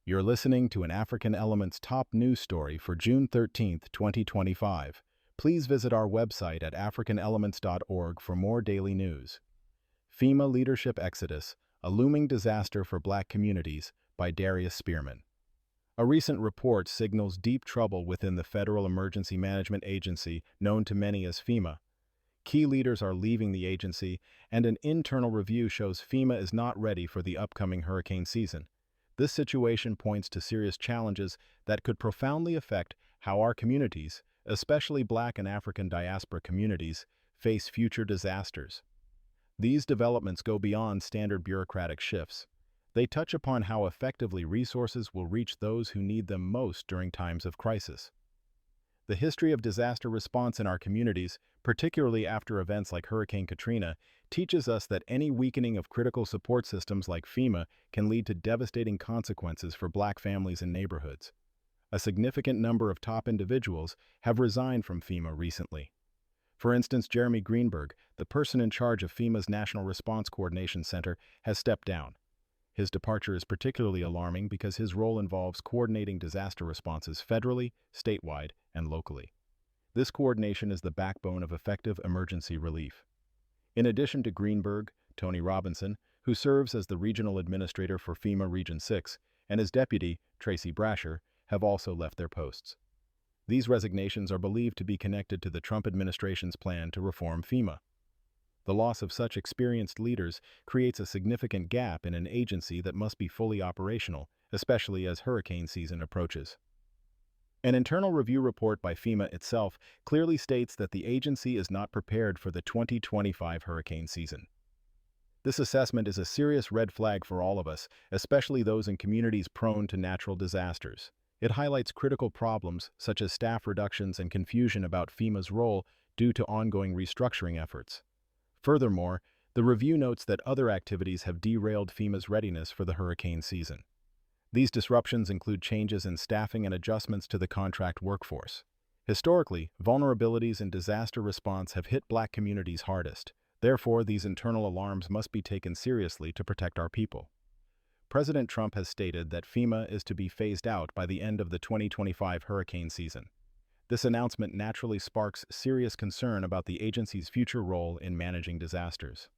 You're listening to an African Elements top news story for June 13th, 2025. Please visit our website at africanelements.org for more daily news. FEMA Leadership Exodus, a looming disaster for Black communities, by Darius Spearman. A recent report signals deep trouble within the Federal Emergency Management Agency, known to many as FEMA. Key leaders are leaving the agency, and an internal review shows FEMA is not ready for the upcoming hurricane season. This situation points to serious challenges that could profoundly affect how our communities, especially Black and African diaspora communities, face future disasters. These developments go beyond standard bureaucratic shifts. They touch upon how effectively resources will reach those who need them most during times of crisis. The history of disaster response in our communities, particularly after events like Hurricane Katrina, teaches us that any weakening of critical support systems like FEMA can lead to devastating consequences for Black families and neighborhoods. A significant number of top individuals have resigned from FEMA recently. For instance, Jeremy Greenberg, the person in charge of FEMA's National Response Coordination Center, has stepped down. His departure is particularly alarming because his role involves coordinating disaster responses federally, statewide, and locally. This coordination is the backbone of effective emergency relief. In addition to Greenberg, Tony Robinson, who serves as the regional administrator for FEMA Region 6, and his deputy, Tracy Brasher, have also left their posts. These resignations are believed to be connected to the Trump administration's plan to reform FEMA. The loss of such experienced leaders creates a significant gap in an agency that must be fully operational, especially as hurricane season approaches. An internal review report by FEMA itself clearly states that the agency is not prepared for the 2025 hurricane season. This assessment is a serious red flag for all of us, especially those in communities prone to natural disasters. It highlights critical problems such as staff reductions and confusion about FEMA's role due to ongoing restructuring efforts. Furthermore, the review notes that other activities have derailed FEMA's readiness for the hurricane season. These disruptions include changes in staffing and adjustments to the contract workforce. Historically, vulnerabilities in disaster response have hit Black communities hardest. Therefore, these internal alarms must be taken seriously to protect our people. President Trump has stated that FEMA is to be phased out by the end of the 2025 hurricane season. This announcement naturally sparks serious concern about the agency's future role in managing disasters.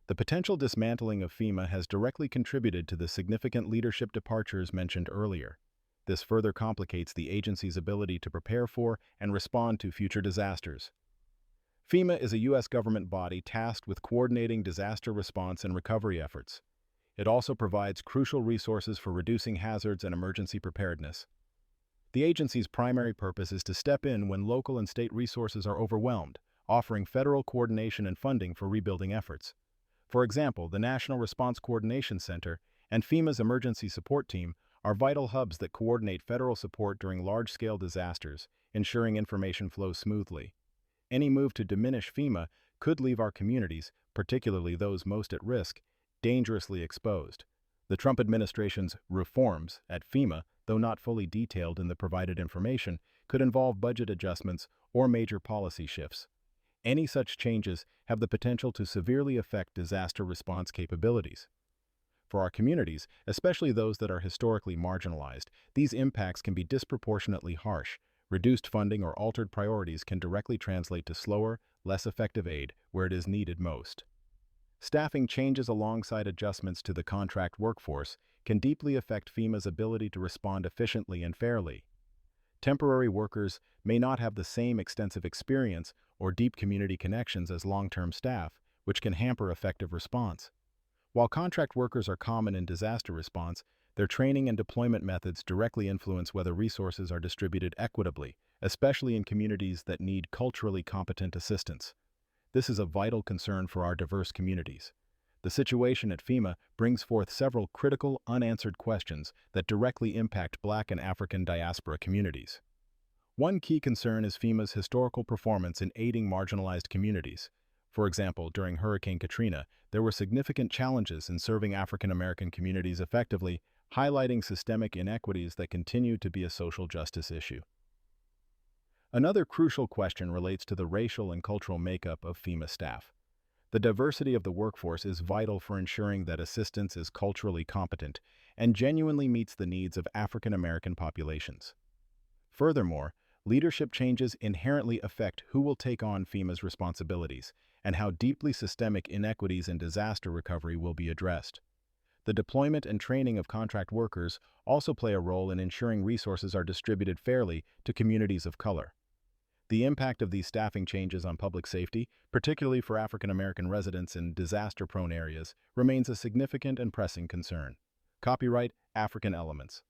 The potential dismantling of FEMA has directly contributed to the significant leadership departures mentioned earlier. This further complicates the agency's ability to prepare for and respond to future disasters. FEMA is a U.S. government body tasked with coordinating disaster response and recovery efforts. It also provides crucial resources for reducing hazards and emergency preparedness. The agency's primary purpose is to step in when local and state resources are overwhelmed, offering federal coordination and funding for rebuilding efforts. For example, the National Response Coordination Center and FEMA's Emergency Support Team are vital hubs that coordinate federal support during large-scale disasters, ensuring information flows smoothly. Any move to diminish FEMA could leave our communities, particularly those most at risk, dangerously exposed. The Trump administration's reforms at FEMA, though not fully detailed in the provided information, could involve budget adjustments or major policy shifts. Any such changes have the potential to severely affect disaster response capabilities. For our communities, especially those that are historically marginalized, these impacts can be disproportionately harsh. Reduced funding or altered priorities can directly translate to slower, less effective aid where it is needed most. Staffing changes alongside adjustments to the contract workforce can deeply affect FEMA's ability to respond efficiently and fairly. Temporary workers may not have the same extensive experience or deep community connections as long-term staff, which can hamper effective response. While contract workers are common in disaster response, their training and deployment methods directly influence whether resources are distributed equitably, especially in communities that need culturally competent assistance. This is a vital concern for our diverse communities. The situation at FEMA brings forth several critical, unanswered questions that directly impact Black and African diaspora communities. One key concern is FEMA's historical performance in aiding marginalized communities. For example, during Hurricane Katrina, there were significant challenges in serving African American communities effectively, highlighting systemic inequities that continue to be a social justice issue. Another crucial question relates to the racial and cultural makeup of FEMA staff. The diversity of the workforce is vital for ensuring that assistance is culturally competent and genuinely meets the needs of African American populations. Furthermore, leadership changes inherently affect who will take on FEMA's responsibilities and how deeply systemic inequities in disaster recovery will be addressed. The deployment and training of contract workers also play a role in ensuring resources are distributed fairly to communities of color. The impact of these staffing changes on public safety, particularly for African American residents in disaster-prone areas, remains a significant and pressing concern. Copyright African Elements.